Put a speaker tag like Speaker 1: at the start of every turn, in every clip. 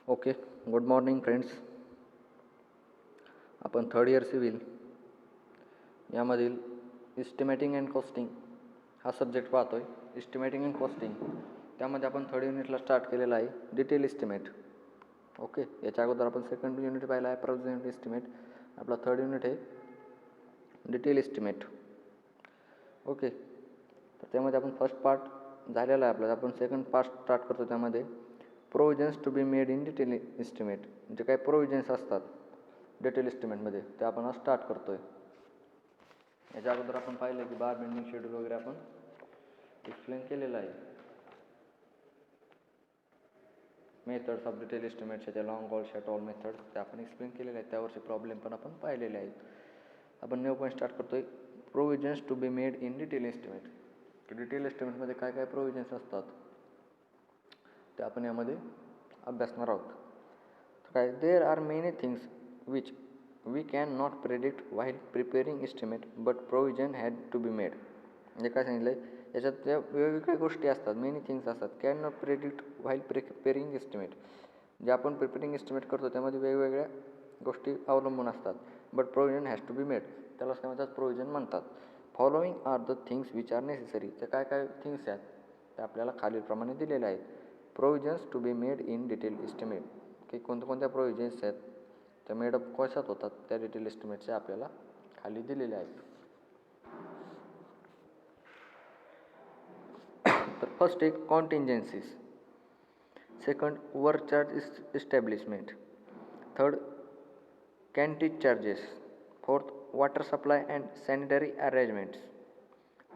Speaker 1: Okay, good morning friends. आपण third year civil यामधील इस्टिमेटिंग and costing हा सब्जेक्ट पाहतो आहे. इस्टिमेटिंग अँड कॉस्टिंग त्यामध्ये आपण थर्ड युनिटला स्टार्ट केलेला आहे डिटेल इस्टिमेट. ओके, याच्या अगोदर आपण सेकंड युनिट पाहिला आहे अप्रॉक्सिमेट इस्टिमेट. आपला थर्ड युनिट आहे डिटेल इस्टिमेट. ओके, तर त्यामध्ये आपण फर्स्ट पार्ट झालेला आहे आपल्याला. आपण सेकंड पार्ट स्टार्ट करतो. त्यामध्ये provisions to be made in detail estimate, म्हणजे काही प्रोव्हिजन्स असतात डिटेल इस्टिमेटमध्ये, ते आपण आज स्टार्ट करतो आहे. याच्या अगोदर आपण पाहिलं की बार बेंडिंग शेड्यूल वगैरे आपण एक्सप्लेन केलेलं आहे. मेथड्स ऑफ डिटेल इस्टिमेटच्या त्या long all short all methods त्या आपण एक्सप्लेन केलेल्या आहेत. त्यावरचे प्रॉब्लेम पण आपण पाहिलेले आहेत. आपण न्यू पॉईंट स्टार्ट करतो आहे provisions to be made in detail estimate. Detail इस्टिमेटमध्ये काय काय प्रोव्हिजन्स असतात ते आपण यामध्ये अभ्यासणार आहोत. काय there are many things which we can not predict while preparing estimate but provision had to be made. म्हणजे काय सांगितलं आहे याच्यात त्या वेगवेगळ्या गोष्टी असतात, मेनी थिंग्स असतात. Can not predict while preparing estimate, जे आपण प्रिपेरिंग इस्टिमेट करतो त्यामध्ये वेगवेगळ्या गोष्टी अवलंबून असतात. But provision has to be made, त्यालाच काय म्हणतात, प्रोव्हिजन म्हणतात. Following are the things which are necessary. तर काय काय थिंग्स आहेत ते आपल्याला खालीलप्रमाणे दिलेले आहेत. Provisions to be made in detail estimate, की कोणत्या प्रोव्हिजन्स आहेत त्या मेडअप कशात होतात त्या डिटेल इस्टिमेटच्या आपल्याला खाली दिलेले आहेत. तर फर्स्ट एक contingencies, second work charge establishment, third centage charges, fourth water supply and sanitary arrangements,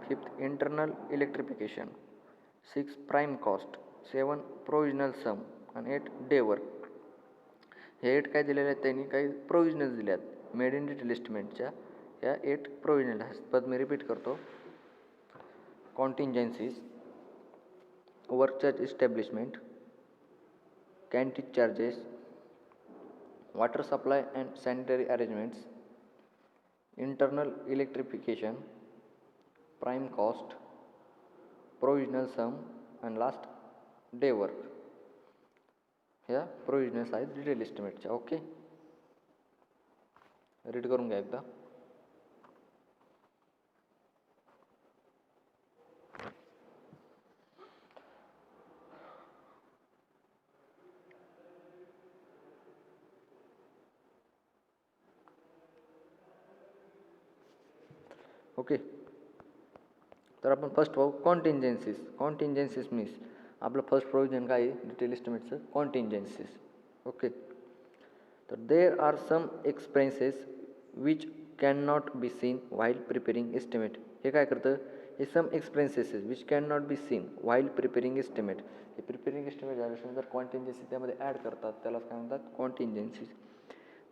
Speaker 1: fifth internal electrification, six prime cost, seven provisional sum आणि एट डे वर्क. हे 8 काय दिलेले आहेत त्यांनी, काही प्रोव्हिजनल्स दिले आहेत मेड इन डिटेल इस्टिमेटच्या. ह्या 8 प्रोव्हिजनल आहेत. पण मी रिपीट करतो. Contingencies, work charge establishment, centage charges, water supply and sanitary arrangements, internal electrification, prime cost, provisional sum आणि लास्ट डे वर्क. ह्या प्रोव्हिजनल्स आहेत डिटेल इस्टिमेटच्या. ओके, रीड करून घ्या एकदा. ओके, तर आपण फर्स्ट पाहू कॉन्टिंजन्सीज. कॉन्टिंजन्सीज मीन्स आपलं फर्स्ट प्रोव्हिजन काय आहे डिटेल इस्टिमेटचं, कॉन्टिंजन्सीज. ओके, तर there are some expenses which can not be seen while preparing estimate. हे काय करतं, हे some expenses which can not be seen while preparing estimate. हे प्रिपेरिंग इस्टिमेट झाल्यानंतर कॉन्टिंजन्सी त्यामध्ये ॲड करतात, त्यालाच काय म्हणतात, contingencies.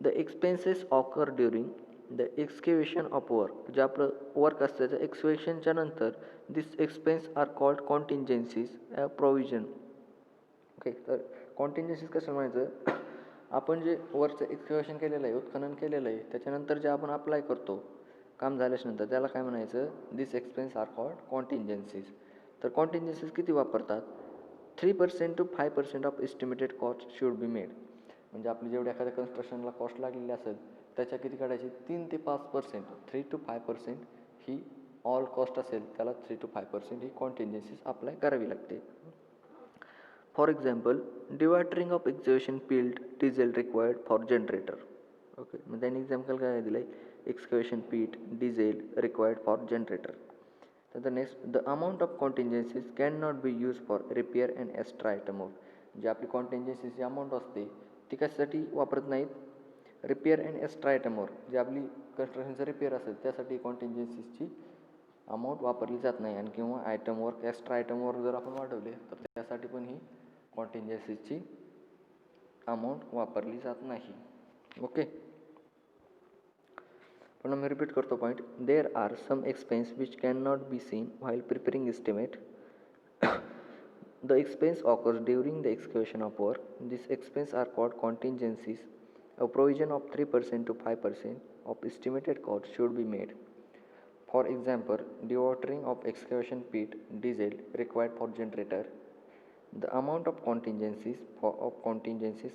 Speaker 1: The expenses occur during the excavation of work, जे आपलं वर्क असतं त्या एक्सकेवेशनच्या नंतर दिस expense are called कॉन्टिंजन्सीज a provision. Okay, तर कॉन्टिंजन्सीज कसं म्हणायचं, आपण जे वर्कचं एक्सकेवेशन केलेलं आहे, उत्खनन केलेलं आहे, त्याच्यानंतर जे आपण अप्लाय करतो काम झाल्याच्यानंतर त्याला काय म्हणायचं, दिस एक्सपेन्स आर कॉल्ड कॉन्टिंजन्सीज. तर कॉन्टिंजन्सीज किती वापरतात, 3% to 5% of estimated cost should be made. म्हणजे आपली जेवढी एखाद्या कन्स्ट्रक्शनला कॉस्ट लागलेली असेल त्याच्या किती काढायची, 3 ते 5%, 3 to 5% ही ऑल कॉस्ट असेल त्याला 3 to 5% ही कॉन्टिंजन्सीज अप्लाय करावी लागते. For example dewatering of exhibition field diesel required for generator. Okay, मग त्यांनी एक्झाम्पल काय दिलं आहे, excavation pit diesel required for generator. तर next the amount of contingencies can not be use for repair and extra item of. जी आपली कॉन्टिंजन्सीची amount असते ती कशासाठी वापरत नाहीत, रिपेअर अँड एक्स्ट्रा आयटमवर. जी आपली कन्स्ट्रक्शनचं रिपेअर असेल त्यासाठी कॉन्टिंजन्सीजची अमाऊंट वापरली जात नाही. आणि किंवा आयटमवर एक्स्ट्रा आयटमवर जर आपण वाढवले तर त्यासाठी पण ही कॉन्टिंजन्सीजची अमाऊंट वापरली जात नाही. ओके, पण मी रिपीट करतो point. There are some expense which can not be seen while preparing estimate. The expense occurs during the execution of work. This expense are called contingencies. A provision of 3% to 5% of estimated cost should be made. For example, dewatering of excavation pit diesel required for generator. The amount of contingencies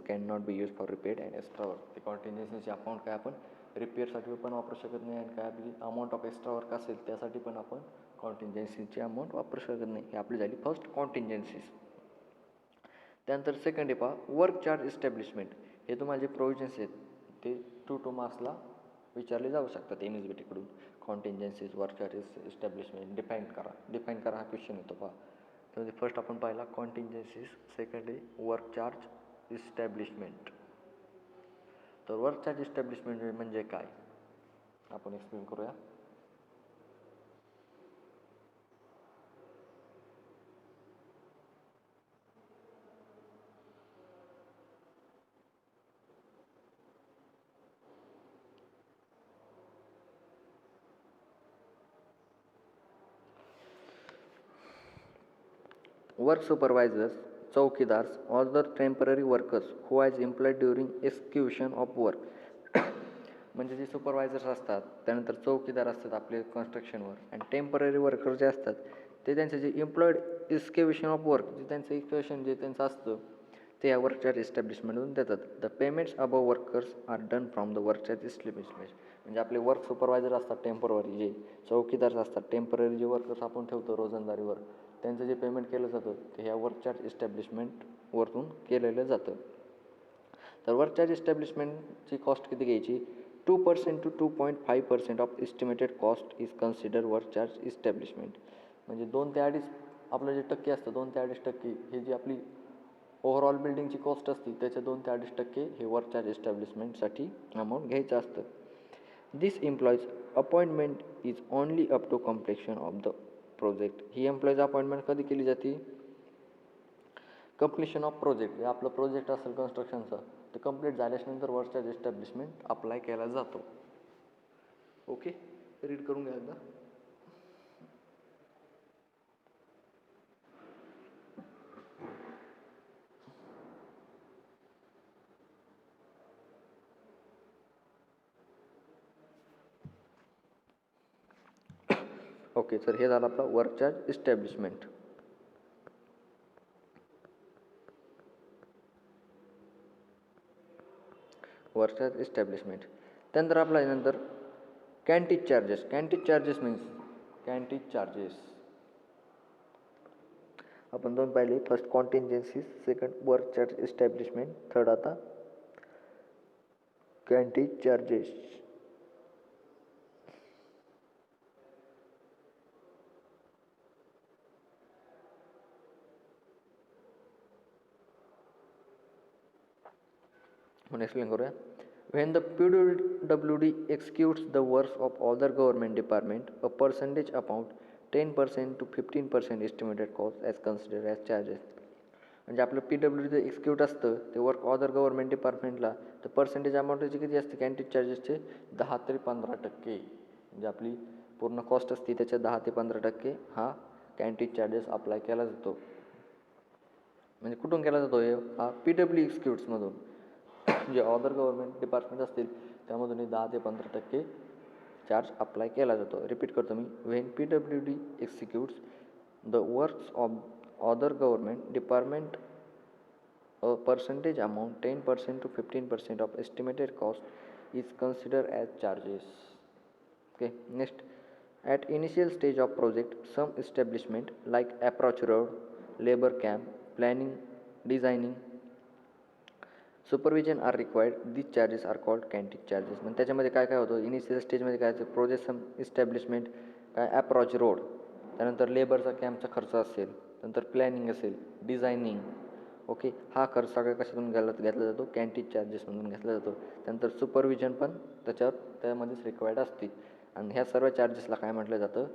Speaker 1: cannot be used for repair and extra work. ते कॉन्टिन्जन्सीची amount काय आपण रिपेअरसाठी पण वापरू शकत नाही आणि काय आपली अमाऊंट ऑफ एक्स्ट्रा वर्क असेल त्यासाठी पण आपण कॉन्टिन्जन्सीची अमाऊंट वापरू शकत नाही. ही आपली झाली फर्स्ट कॉन्टिन्जन्सीज. त्यानंतर सेकंड आहे पहा वर्क चार्ज इस्टॅब्लिशमेंट. हे तुम्हाला जे प्रोव्हिजन्स आहेत ते 2 मार्क्सला विचारले जाऊ शकतात MSBTकडून. Contingencies, work charge establishment define करा हा क्वेश्चन येतो पहा. त्यामध्ये फर्स्ट आपण पाहिला कॉन्टिन्जन्सीज, सेकंड आहे वर्क चार्ज इस्टॅब्लिशमेंट. तर वर्क चार्ज इस्टॅब्लिशमेंट म्हणजे काय आपण एक्सप्लेन करूया. Work supervisors, chowkidars, other temporary workers who has employed during execution of work. म्हणजे जे सुपरवायझर्स असतात, त्यानंतर चौकीदार असतात आपले कन्स्ट्रक्शनवर, आणि टेम्पररी वर्कर जे असतात ते त्यांचे जे एम्प्लॉयड एक्झिक्युशन ऑफ वर्क, जे त्यांचं एक्झिक्युशन जे त्यांचं असतं ते या वर्क चार्ज इस्टॅब्लिशमेंटमधून देतात. The payments above workers are done from the work charge establishment. म्हणजे आपले वर्क सुपरवायझर असतात टेम्पररी, जे चौकीदार असतात टेम्पररी, जे वर्कर्स आपण ठेवतो रोजंदारीवर, त्यांचं जे पेमेंट केलं जातं ते ह्या वर्क चार्ज इस्टॅब्लिशमेंटवरून केलेलं जातं. तर वर्क चार्ज इस्टॅब्लिशमेंटची कॉस्ट किती घ्यायची? 2% to 2.5% of estimated cost is consider work charge establishment. म्हणजे 2 ते 2.5 आपलं जे टक्के असतं, 2 ते 2.5% हे जी आपली ओव्हरऑल बिल्डिंगची कॉस्ट असते त्याच्या 2 ते 2.5% हे वर्क चार्ज इस्टॅब्लिशमेंटसाठी अमाऊंट घ्यायचं असतं. This employees appointment is only up to completion of the project. ही एम्प्लॉईज अपॉइंटमेंट कधी केली जाते? Completion of project. आपलं प्रोजेक्ट असेल कन्स्ट्रक्शनचा ते कंप्लीट झाल्यानंतर वर्क चार्ज इस्टॅब्लिशमेंट अप्लाय केला जातो. ओके, रीड करून घ्या एकदा. ओके, तर हे झालं आपलं work charge establishment. Work charge establishment. त्यानंतर आपला नंतर centage charges. Centage charges means centage charges आपण 2 पाहिले. First contingencies, second work charge establishment, third आता कॅन्टीज चार्जेस. म्हणून एक्सप्लेन करूया. When the PWD executes the works of other government department, a percentage amount 10% to 15% estimated cost as considered as charges. म्हणजे आपलं PWD जे execute असतं ते work other government डिपार्टमेंटला, तर पर्सेंटेज अमाऊंटची किती असते कॅन्टीज चार्जेसचे? 10 ते 15%. म्हणजे आपली पूर्ण कॉस्ट असते त्याच्या 10 ते 15% हा कॅन्टीज चार्जेस अप्लाय केला जातो. म्हणजे कुठून केला जातो? हा PWD एक्झिक्यूट्समधून. जे अदर गव्हर्नमेंट डिपार्टमेंट असतील त्यामधून 10 ते 15% चार्ज अप्लाय केला जातो. रिपीट करतो मी. When PWD executes the works of other government department, a percentage amount 10% to 15% of estimated cost is consider as charges. Okay, next. At initial stage of project some establishment like approach road, labour camp, planning, designing, supervision are required. This charges are called centage charges. म्हणजे त्याच्यामध्ये काय काय होतं? Initial स्टेजमध्ये काय असतं? Project some establishment, काय approach road, त्यानंतर लेबरचा कॅम्पचा खर्च असेल, नंतर प्लॅनिंग असेल, डिझायनिंग. ओके, हा खर्च सगळा कशातून घेतला जातो? कॅन्टीज चार्जेसमधून घेतला जातो. त्यानंतर सुपरविजन पण त्यामध्येच रिक्वायर्ड असते. आणि ह्या सर्व चार्जेसला काय म्हटलं जातं?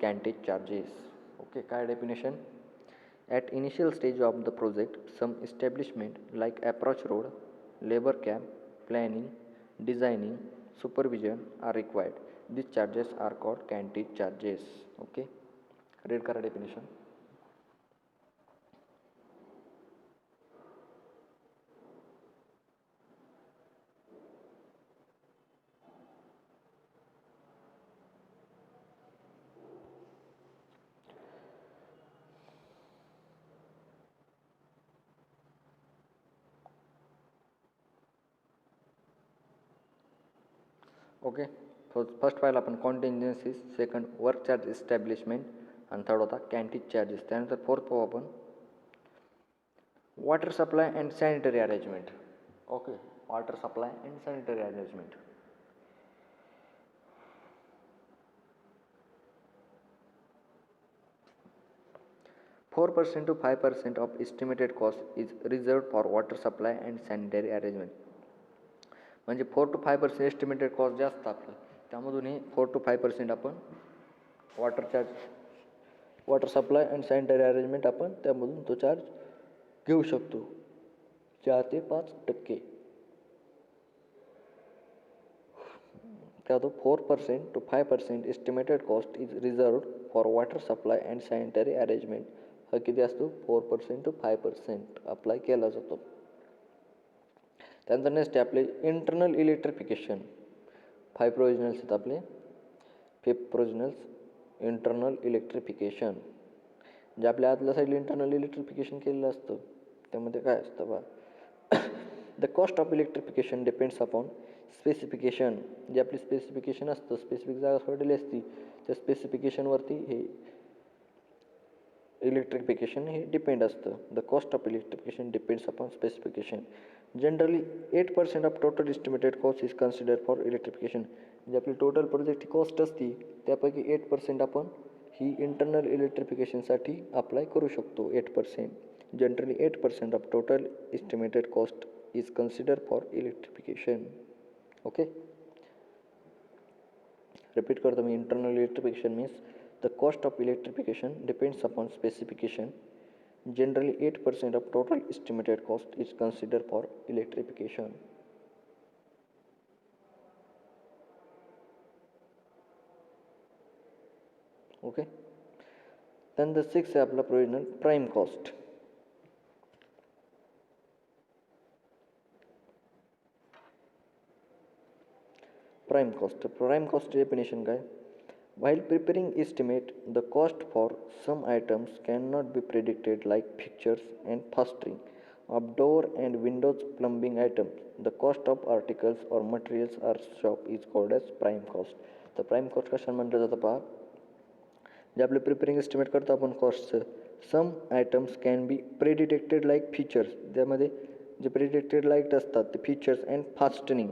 Speaker 1: कॅन्टीज चार्जेस. ओके, काय definition? At initial stage of the project, some establishment like approach road, labor camp, planning, designing, supervision are required. These charges are called cantine charges. Okay, read kara definition. Okay. First पाहिलं आपण कॉन्टिंजन्सीज, second work charge establishment आणि third होता canteen charges. त्यानंतर fourth पाहू आपण water supply and sanitary arrangement. Okay, water supply and sanitary arrangement. 4% to 5% of estimated cost is reserved for water supply and sanitary arrangement. म्हणजे 4 to 5% estimated cost जास्त आपलं, त्यामधून हे 4 to 5% आपण water charge, water supply and sanitary arrangement आपण त्यामधून तो charge घेऊ शकतो 4 ते 5%. क्या तो 4% to 5% estimated cost is reserved for water supply and sanitary arrangement. हा किती असतो? 4% to 5% अप्लाय केला जातो. त्यानंतर नेक्स्ट आहे आपले इंटरनल इलेक्ट्रिफिकेशन. 5 प्रोविजनल्स आहेत आपले. 5th प्रोविजनल्स internal electrification. जे आपल्या आतल्या साईडला इंटरनल इलेक्ट्रिफिकेशन केलेलं असतं त्यामध्ये काय असतं बा, the cost of electrification depends upon specification. जे आपली स्पेसिफिकेशन असतं, स्पेसिफिक जागा सोडलेली असती, त्या स्पेसिफिकेशनवरती हे इलेक्ट्रिफिकेशन हे डिपेंड असतं. The cost of electrification depends upon specification. Generally 8% of total estimated cost is consider for electrification. जे आपली टोटल प्रोजेक्टची कॉस्ट असती त्यापैकी 8% आपण ही इंटरनल इलेक्ट्रिफिकेशनसाठी अप्लाय करू शकतो. 8%. Generally 8% of total estimated cost is consider for electrification. Okay, repeat करतो मी. Internal electrification means the cost of electrification depends upon specification. Generally 8% of total estimated cost is considered for electrification. Okay, then the 6th आहे आपला provisional prime cost. Prime cost definition काय? While preparing estimate, the cost for some items cannot be predicted like fixtures and fostering of door and windows plumbing items. The cost of articles or materials or shop is called as prime cost. तर prime cost कशाला म्हटलं जातं पहा, जे आपलं preparing estimate करतो आपण कॉस्टचं, some items can be predicted like features. त्यामध्ये जे प्रेडिक्टेड लाईट असतात ते फीचर्स अँड फास्टनिंग,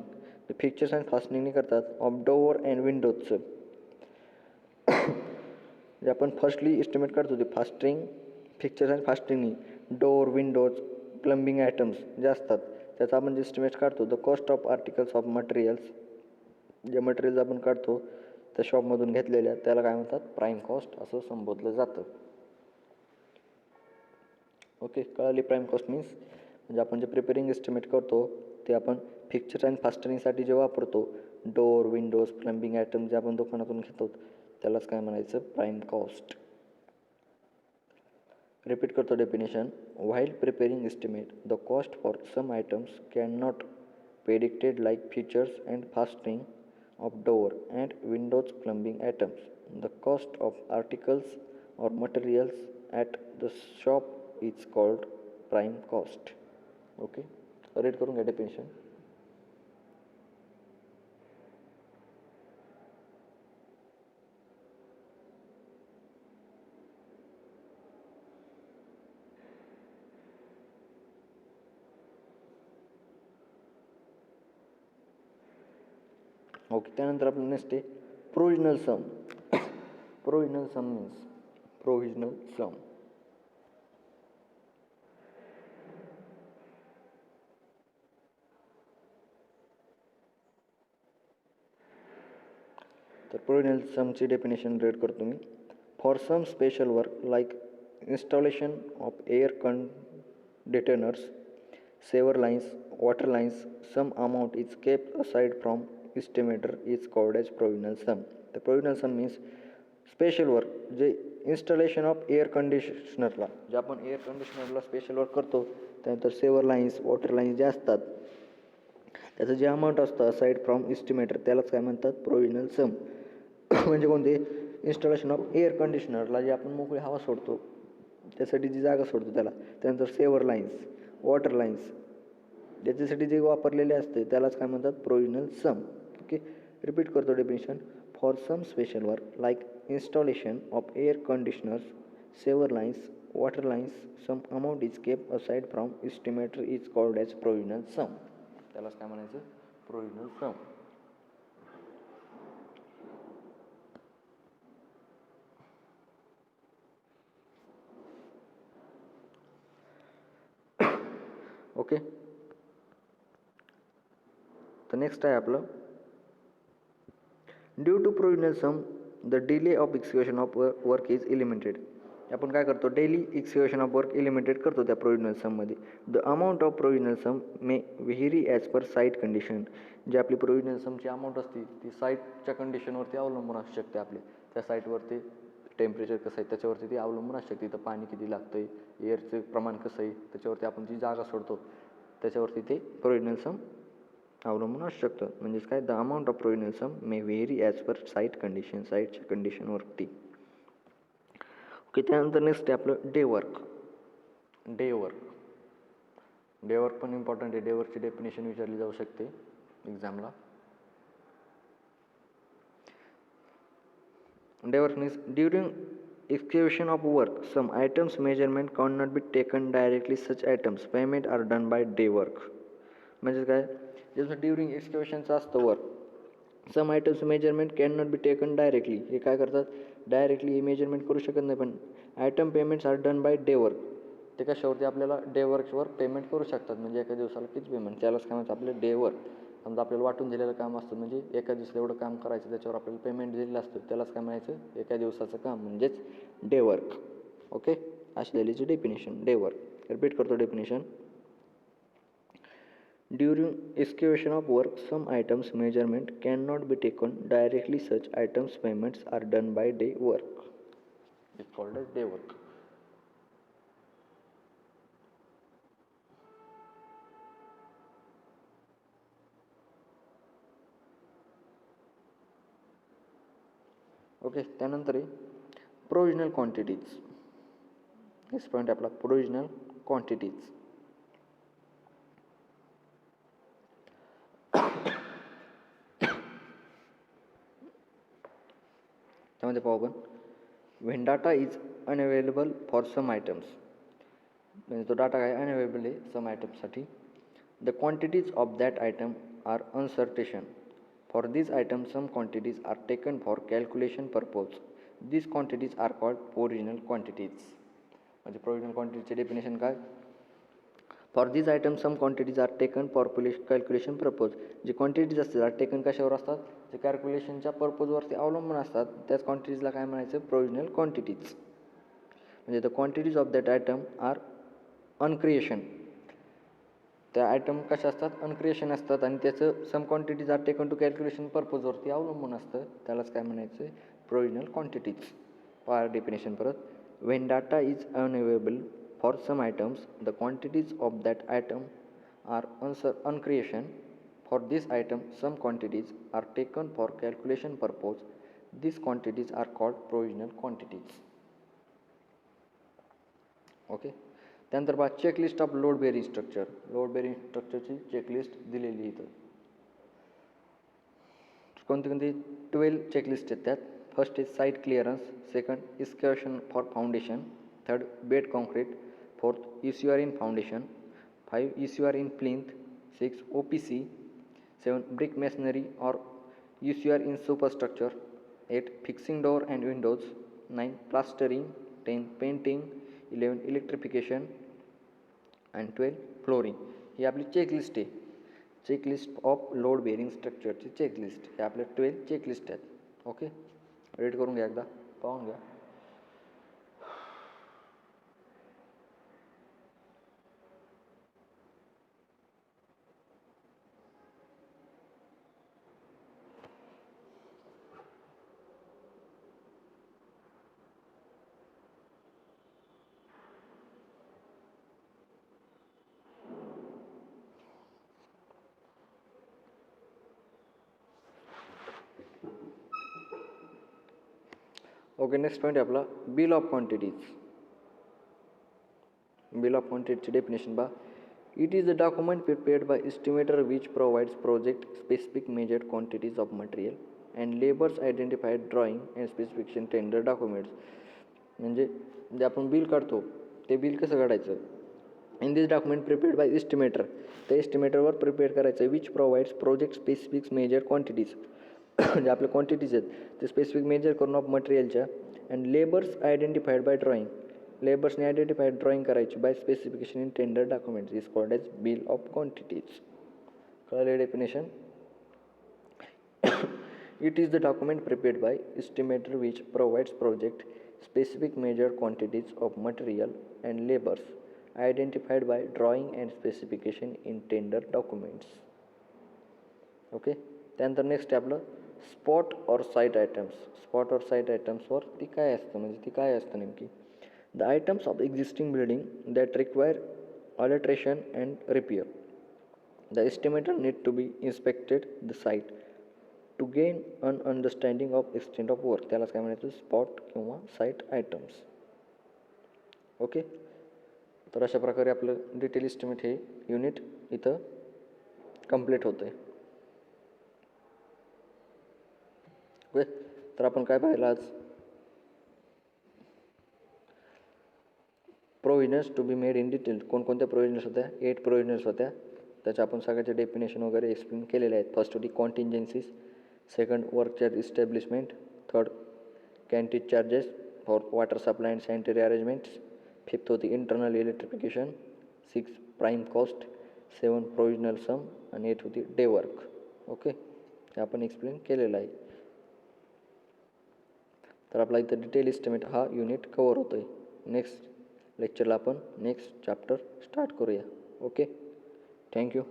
Speaker 1: ते फीचर्स अँड फास्टनिंग करतात ऑफ डोअर अँड विंडोजचं. जे आपण फर्स्टली एस्टिमेट करतो ते fastening, fixtures and fastening, door, windows, plumbing items जे असतात त्याचा आपण जे एस्टिमेट काढतो. The cost of articles of materials, जे मटेरियल्स आपण काढतो त्या शॉपमधून घेतलेल्या त्याला काय म्हणतात? प्राईम कॉस्ट असं संबोधलं जातं. ओके, कळाली. प्राईम कॉस्ट मीन्स म्हणजे आपण जे प्रिपेरिंग एस्टिमेट करतो ते आपण फिक्चर अँड फास्टरिंगसाठी जे वापरतो, डोअर, विंडोज, प्लंबिंग आयटम जे आपण दुकानातून घेतो त्यालाच काय म्हणायचं? Prime cost. रिपीट करतो definition. While preparing estimate, the cost for some items can not predicted like features and fastening of door and windows plumbing items. The cost of articles or materials at the shop is called prime cost. Okay, read करून घ्या definition. Okay, त्यानंतर आपलं next आहे provisional sum. Provisional sum means provisional sum. तर provisional समची definition read करतो मी. For some special work like installation of air conditioners, sewer lines, water lines, some amount is kept aside from estimator is called as provisional sum. तर provisional sum means special work, जे installation of air कंडिशनरला, जे आपण air कंडिशनरला special work करतो, त्यानंतर saver lines, water lines जे असतात त्याचं जे अमाऊंट असतं असाइड फ्रॉम इस्टिमेटर त्यालाच काय म्हणतात? प्रोव्हिजनल सम. म्हणजे कोणते? इन्स्टॉलेशन ऑफ एअर कंडिशनरला जे आपण मोकळी हवा सोडतो त्यासाठी जी जागा सोडतो त्याला, त्यानंतर सेवर लाईन्स, वॉटर लाईन्स ज्याच्यासाठी जे वापरलेले असते त्यालाच काय म्हणतात? Provisional sum. ओके, रिपीट करतो definition. For some special work like installation of air conditioners, sewer lines, water lines, some amount is kept aside from estimator is called as provisional sum. त्यालाच काय म्हणायचं? Provisional sum. ओके. तर next आहे आपलं due to provisional sum the delay of execution of work is eliminated. आपण काय करतो? Daily execution of work eliminated करतो त्या प्रोव्हिजनल सममध्ये. The amount of provisional sum may vary as per site condition. जी आपली प्रोव्हिजनल समची अमाऊंट असते ती साईटच्या कंडिशनवरती अवलंबून असू शकते. आपले त्या साईटवरती टेम्परेचर कसं आहे त्याच्यावरती ती अवलंबून असू शकते. इथं पाणी किती लागतं आहे, एअरचं प्रमाण कसं आहे त्याच्यावरती आपण जी जागा सोडतो त्याच्यावरती ते प्रोव्हिजनल सम अवलंबून असू शकतं. म्हणजेच काय? The amount of provisional sum may vary as per site condition. साईटच्या कंडिशनवरती. ओके. त्यानंतर नेक्स्ट आहे आपलं day work. Day work. Day work पण इम्पॉर्टंट आहे. डे वर्कची डेफिनेशन विचारली जाऊ शकते एक्झामला. Day work means during execution of work some items measurement cannot be taken directly. Such items payment are done by day work. म्हणजे काय? जसं ड्युरिंग एक्सिक्युशनचं असतं work, some items measurement can not be taken directly. हे काय करतात? Directly हे measurement करू शकत नाही. पण item payments are done by day work. ते कशावरती आपल्याला डे वर्कवर पेमेंट करू शकतात. म्हणजे एका दिवसाला किती पेमेंट, त्यालाच काय म्हणतात? आपलं डे वर्क. समजा आपल्याला वाटून दिलेलं काम असतं, म्हणजे एका दिवसाला एवढं काम करायचं, त्याच्यावर आपल्याला पेमेंट दिलेलं असतं, त्यालाच काय म्हणायचं? एका दिवसाचं काम म्हणजेच डे वर्क. ओके. अशी दिलीची डेफिनेशन डे वर्क. रिपीट करतो definition. During execution of work, some items measurement cannot be taken directly. Such items payments are done by day work. It's called as day work. Okay. त्यानंतर provisional quantities. Next point आपला provisional quantities. त्यामध्ये पाहू आपण when data is unavailable for some items. म्हणजे तो data काय? Unavailable आहे some आयटम्ससाठी. The quantities of that item are uncertain. For this item some quantities are taken for calculation purpose. This quantities are called provisional quantities. म्हणजे provisional क्वांटिटीचे definition काय? For this item some quantities are taken for calculation purpose. जे quantities असतात taken कशावर असतात? जे कॅल्क्युलेशनच्या पर्पजवरती अवलंबून असतात. त्याच क्वांटिटीजला काय म्हणायचं? Provisional quantities. म्हणजे the quantities of that item are uncertain. त्या आयटम कशा असतात? अनक्रिएशन असतात आणि त्याचं some quantities are taken to calculation पर्पजवरती अवलंबून असतं. त्यालाच काय म्हणायचं? Provisional quantities. पहा डेफिनेशन परत. When data is unavailable for some items, the quantities of that item are uncreation. For this item, some quantities are taken for calculation purpose. These quantities are called provisional quantities. Okay. त्यानंतर बघा checklist of load bearing structure. Load bearing स्ट्रक्चरची checklist दिलेली इथं. कोणती कोणती? 12 checklist आहेत त्यात. First is site clearance, second excavation for foundation, third bed concrete, fourth ECR in foundation, 5 ECR in plinth, 6 OPC, 7 brick masonry or ECR in superstructure, 8 fixing door and windows, 9 plastering, 10 painting, 11 electrification and 12 flooring. ही आपली checklist आहे. Checklist of load bearing स्ट्रक्चरची checklist. हे आपले 12 checklist आहेत. Okay. Read करून घ्या एकदा, पाहून घ्या. ओके. नेक्स्ट पॉईंट आहे आपला bill of quantities. Bill of क्वांटिटीची डेफिनेशन बा. It is a document prepared by estimator which provides project specific measured quantities of material and labors identified drawing and specification tender documents. म्हणजे जे आपण bill काढतो ते bill कसं काढायचं. In this document prepared by estimator, त्या एस्टिमेटरवर prepare करायचं which provides project specific measure quantities. जे आपल्या क्वांटिटीज आहेत ते स्पेसिफिक मेजर करून ऑफ मटेरियलच्या and labours identified by drawing, लेबर्सने आयडेंटिफाईड ड्रॉइंग करायची by specification in tender documents is called as bill of quantities. कळले definition. It is the document prepared by estimator which provides project specific measured quantities of material and labors identified by drawing and specification in tender documents. Okay. त्यानंतर next आहे आपलं spot or site items. Spot or site आयटम्सवर ती काय असतं, म्हणजे ती काय असतं नेमकी. The items of existing building that require alteration and repair. The estimator need to be inspected the site to gain an understanding of extent of work. त्यालाच काय म्हणायचं, स्पॉट किंवा साईट आयटम्स. ओके. तर अशा प्रकारे आपलं डिटेल एस्टिमेट हे unit इथं कंप्लीट होतं आहे. ओके. तर आपण काय पाहिलं आज, provisions to be made in detail. कोणकोणत्या प्रोव्हिजन्स होत्या, 8 प्रोव्हिजन्स होत्या. त्याच्या आपण सगळ्याचे डेफिनेशन वगैरे एक्सप्लेन केलेले आहेत. फर्स्ट होती contingencies, second work charge establishment, third canteen charges for water supply and sanitary arrangements, fifth होती internal electrification, 6 prime cost, 7 provisional sum आणि 8 होती डे वर्क. ओके. हे आपण एक्सप्लेन केलेलं आहे. तर आपला इथं डिटेल एस्टिमेट हा युनिट कवर होतो आहे. नेक्स्ट लेक्चरला आपण नेक्स्ट चॅप्टर स्टार्ट करूया. ओके. थँक्यू.